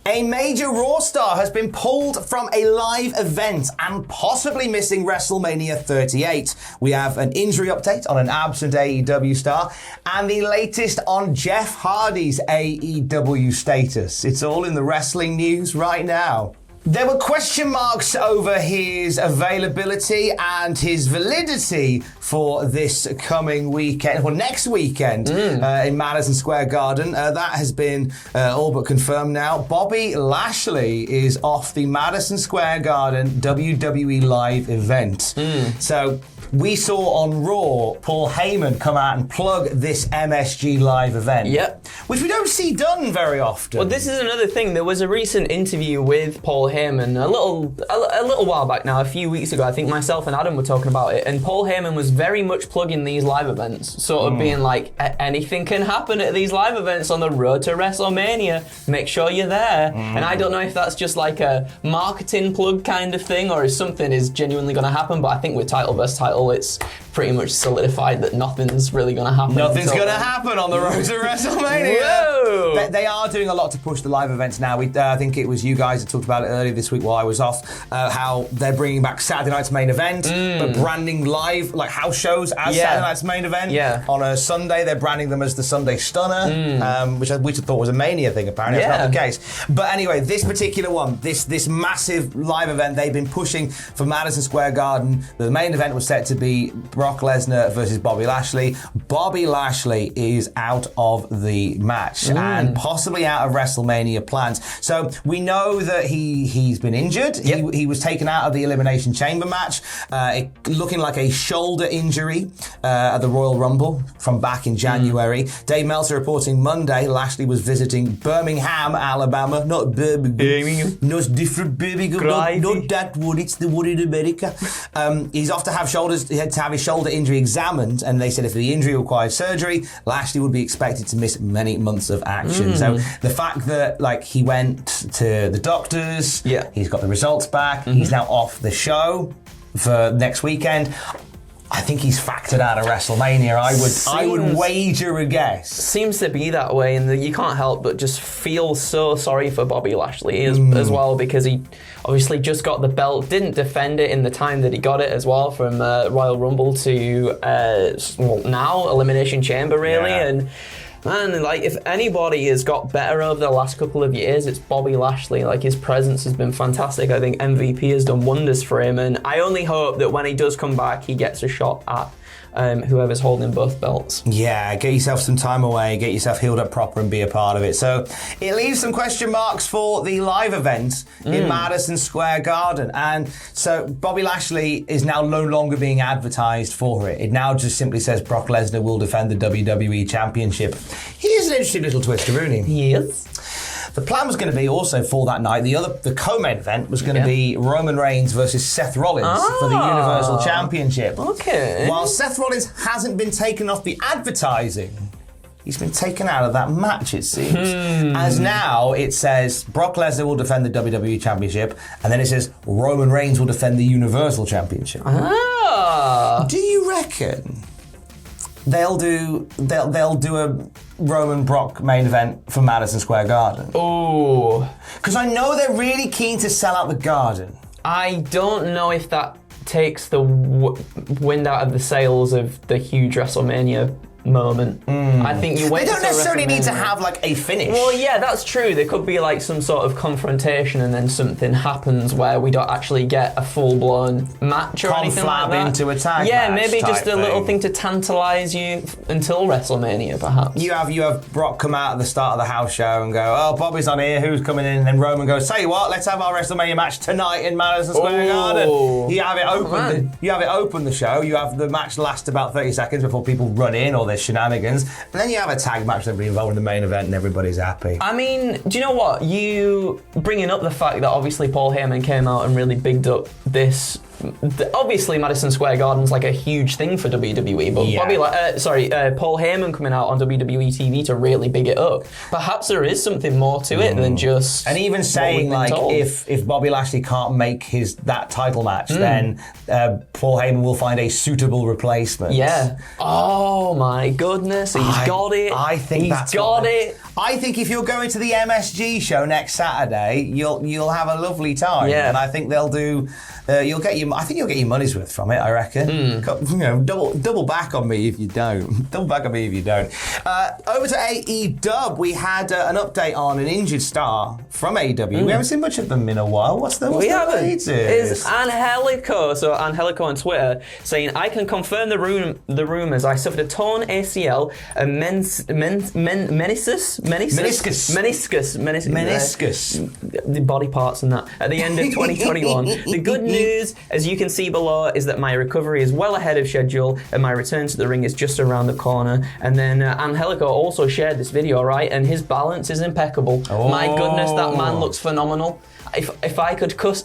A major Raw star has been pulled from a live event and possibly missing WrestleMania 38. We have an injury update on an absent AEW star and the latest on Jeff Hardy's AEW status. It's all in the wrestling news right now. There were question marks over his availability and his validity for this coming weekend, or next weekend, in Madison Square Garden. That has been all but confirmed now. Bobby Lashley is off the Madison Square Garden WWE live event. So we saw on Raw Paul Heyman come out and plug this MSG live event. Yep. Which we don't see done very often. Well, this is another thing. There was a recent interview with Paul Heyman a little while back now, a few weeks ago. I think myself and Adam were talking about it, and Paul Heyman was very much plugging these live events, sort of being like, anything can happen at these live events on the road to WrestleMania. Make sure you're there. And I don't know if that's just like a marketing plug kind of thing, or if something is genuinely going to happen, but I think with title versus title, it's pretty much solidified that nothing's really going to happen. Nothing's going to happen on the road to WrestleMania. Whoa! They are doing a lot to push the live events now. I think it was you guys that talked about it earlier this week while I was off, how they're bringing back Saturday night's main event, but branding live, like house shows as Saturday night's main event. Yeah. On a Sunday, they're branding them as the Sunday Stunner, which I thought was a Mania thing, apparently. That's not the case. But anyway, this particular one, this massive live event, they've been pushing for Madison Square Garden. The main event was set to be Brock Lesnar versus Bobby Lashley. Bobby Lashley is out of the match and possibly out of WrestleMania plans. So we know that he's been injured. Yep. He was taken out of the Elimination Chamber match, looking like a shoulder injury at the Royal Rumble from back in January. Dave Meltzer reporting Monday Lashley was visiting Birmingham, Alabama, not Birmingham. No, it's different Birmingham. Not that one. It's the one in America. He's off to have he had to have his shoulder injury examined, and they said if the injury required surgery, Lashley would be expected to miss many months of action. So the fact that he went to the doctors, he's got the results back, he's now off the show for next weekend. I think he's factored out of WrestleMania. I would wager a guess. Seems to be that way, and you can't help but just feel so sorry for Bobby Lashley as well, because he obviously just got the belt, didn't defend it in the time that he got it as well, from Royal Rumble to now Elimination Chamber, really. And man, if anybody has got better over the last couple of years, it's Bobby Lashley. His presence has been fantastic. I think MVP has done wonders for him, and I only hope that when he does come back, he gets a shot at whoever's holding both belts. Yeah, get yourself some time away, get yourself healed up proper and be a part of it. So it leaves some question marks for the live event in Madison Square Garden. And so Bobby Lashley is now no longer being advertised for it. It now just simply says Brock Lesnar will defend the WWE Championship. Here's an interesting little twist, Rooney. Yes. The plan was going to be also for that night, the co-main event was going to be Roman Reigns versus Seth Rollins for the Universal Championship. Okay. While Seth Rollins hasn't been taken off the advertising, he's been taken out of that match, it seems. As now it says Brock Lesnar will defend the WWE Championship, and then it says Roman Reigns will defend the Universal Championship. Do you reckon they'll do a Roman Brock main event for Madison Square Garden? Oh, because I know they're really keen to sell out the Garden. I don't know if that takes the wind out of the sails of the huge WrestleMania moment. I think you wait. They don't necessarily need to have a finish. Well, yeah, that's true. There could be some sort of confrontation, and then something happens where we don't actually get a full-blown match or anything like that. Into a tag match maybe just a little thing to tantalise you until WrestleMania, perhaps. You have Brock come out at the start of the house show and go, "Oh, Bobby's not here. Who's coming in?" And then Roman goes, "Tell you what, let's have our WrestleMania match tonight in Madison Square Garden." You have it open. You have it open the show. You have the match last about 30 seconds before people run in or there's shenanigans, and then you have a tag match that will be involved in the main event and everybody's happy. I mean, do you know what? You bringing up the fact that obviously Paul Heyman came out and really bigged up this. Obviously, Madison Square Garden's a huge thing for WWE, but Paul Heyman coming out on WWE TV to really big it up. Perhaps there is something more to it than just. And even saying if Bobby Lashley can't make that title match, then Paul Heyman will find a suitable replacement. Yeah. Oh my goodness, he's got it. I think he's got it. I think if you're going to the MSG show next Saturday, you'll have a lovely time. Yeah. And I think they'll do. I think you'll get your money's worth from it. I reckon. Double back on me if you don't. Double back on me if you don't. Over to AEW, we had an update on an injured star from AEW. We haven't seen much of them in a while. What's the latest? It's Angelico. So Angelico on Twitter saying, "I can confirm the rumors. I suffered a torn ACL, a meniscus. The body parts and that at the end of 2021. The good news, as you can see below, is that my recovery is well ahead of schedule and my return to the ring is just around the corner." And then Angelico also shared this video, right? And his balance is impeccable. Oh. My goodness, that man looks phenomenal. If I could kiss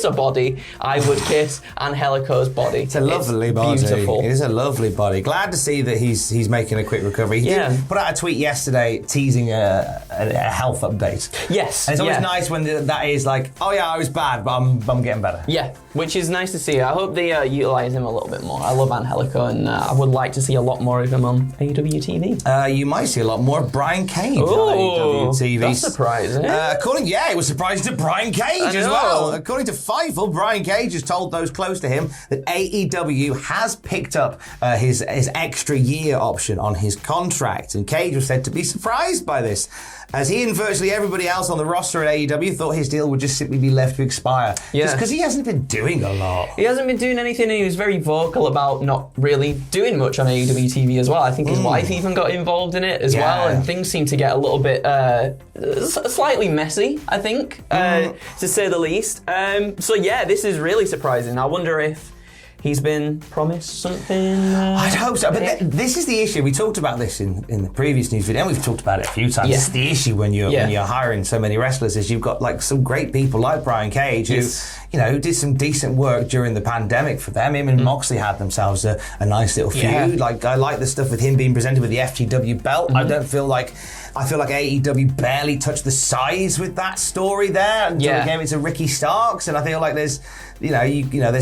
a body, I would kiss Angelico's body. It's a lovely body. Beautiful. It is a lovely body. Glad to see that he's making a quick recovery. He did put out a tweet yesterday teasing a health update. Yes. And it's always nice when that is like, oh yeah, I was bad, but I'm getting better. Yeah, which is nice to see. I hope they utilise him a little bit more. I love Angelico, and I would like to see a lot more of him on AEW TV. You might see a lot more of Brian Cage on AEW TV. That's surprising. It was surprising to Brian Cage as well. According to Fightful, Brian Cage has told those close to him that AEW has picked up his extra year option on his contract. And Cage was said to be surprised by this, as he and virtually everybody else on the roster at AEW thought his deal would just simply be left to expire. Yeah. Just because he hasn't been doing a lot. He hasn't been doing anything, and he was very vocal about not really doing much on AEW TV as well. I think his wife even got involved in it as well, and things seem to get a little bit slightly messy, I think, to say the least. So yeah, this is really surprising. I wonder if he's been promised something. I'd hope so. But this is the issue. We talked about this in the previous news video, and we've talked about it a few times. Yeah. This is the issue when you're hiring so many wrestlers, is you've got like some great people like Brian Cage who did some decent work during the pandemic for them. Him and Moxley had themselves a nice little feud. Yeah. Like, I like the stuff with him being presented with the FTW belt. I feel like AEW barely touched the size with that story there until they gave it to Ricky Starks, and I feel like there's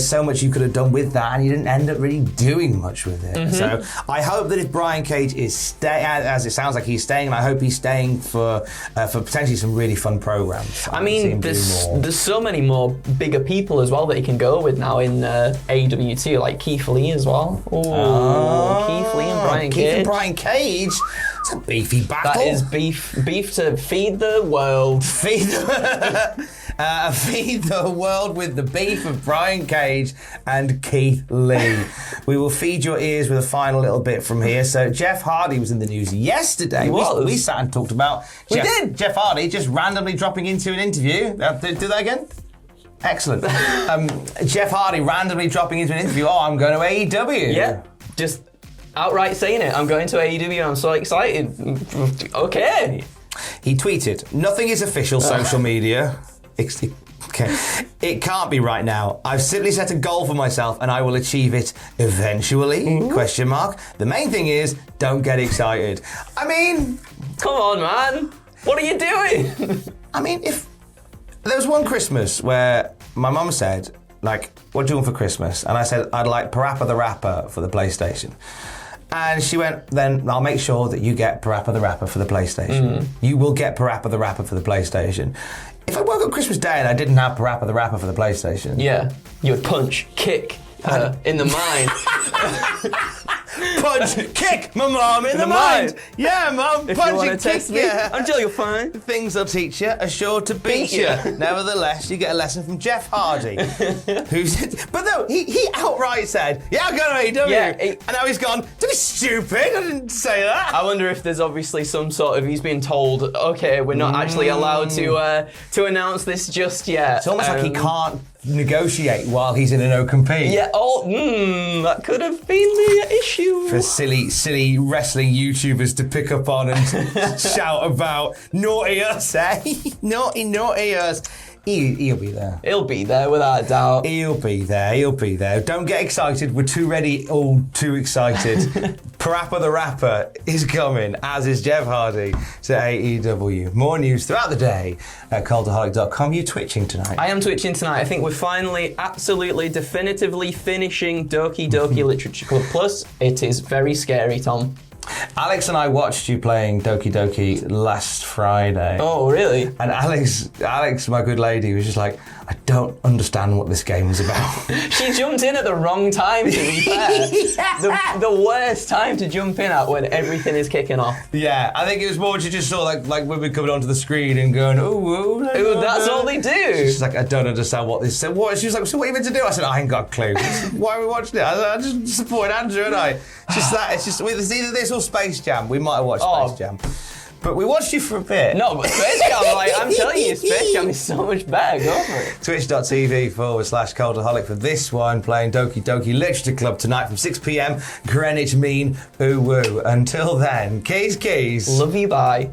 so much you could have done with that, and you didn't end up really doing much with it. So I hope that if Brian Cage is staying, as it sounds like he's staying, and I hope he's staying for potentially some really fun programs. I mean, there's so many more bigger people as well that he can go with now in AEW too, like Keith Lee as well. Keith Lee and Brian Cage. Keith and Brian Cage. It's a beefy battle. That is beef to feed the world. Feed the world with the beef of Brian Cage and Keith Lee. We will feed your ears with a final little bit from here. So Jeff Hardy was in the news yesterday. We sat and talked about Jeff Hardy just randomly dropping into an interview. Do that again? Excellent. Jeff Hardy randomly dropping into an interview. Oh, I'm going to AEW. Yeah, just outright saying it. I'm going to AEW. I'm so excited. Okay. He tweeted, "Nothing is official social media. Okay. It can't be right now. I've simply set a goal for myself and I will achieve it eventually, ? The main thing is, don't get excited." I mean... Come on, man. What are you doing? I mean, if... There was one Christmas where my mum said, like, "What do you want for Christmas?" And I said, "I'd like Parappa the Rapper for the PlayStation." And she went, "Then I'll make sure that you get Parappa the Rapper for the PlayStation. You will get Parappa the Rapper for the PlayStation." If I woke up Christmas Day and I didn't have Parappa the Rapper for the PlayStation... Yeah, you would punch, kick in the mind. Punch, kick my mum in the mind. Yeah, mum, if punch you and kick me, until you're fine. Things I'll teach you are sure to beat you. Nevertheless, you get a lesson from Jeff Hardy. But no, he outright said, "Yeah, I'll go to AEW." Yeah, and now he's gone, "Don't be stupid, I didn't say that." I wonder if there's obviously some sort of, he's been told, okay, we're not actually allowed to announce this just yet. It's almost like he can't negotiate while he's in a no-compete. Yeah, that could have been the issue. For silly wrestling YouTubers to pick up on and shout about naughty us, eh? naughty us. He'll be there. He'll be there without a doubt. He'll be there. Don't get excited. We're too ready, all too excited. Parappa the Rapper is coming, as is Jeff Hardy, to AEW. More news throughout the day at Cultaholic.com. You twitching tonight? I am twitching tonight. I think we're finally, absolutely, definitively finishing Doki Doki Literature Club. Plus, it is very scary, Tom. Alex and I watched you playing Doki Doki last Friday. Oh, really? And Alex, my good lady, was just like, I don't understand what this game is about. She jumped in at the wrong time, to be fair. The worst time to jump in at when everything is kicking off. Yeah, I think it was more she just saw like women coming onto the screen and going, ooh, that's all they do. She's like, I don't understand what this is. What? She was like, so what are you meant to do? I said, I ain't got a clue. Why are we watching it? I just supported Andrew, and it's just that. It's either this or Space Jam. We might have watched Space Jam. But we watched you for a bit. No, but Space Jam, I'm telling you, Space Jam is so much better. Go for it. Twitch.tv/Cultaholic for this one, playing Doki Doki Literature Club tonight from 6 p.m. Greenwich Mean Boo Woo. Until then, keys. Love you, bye.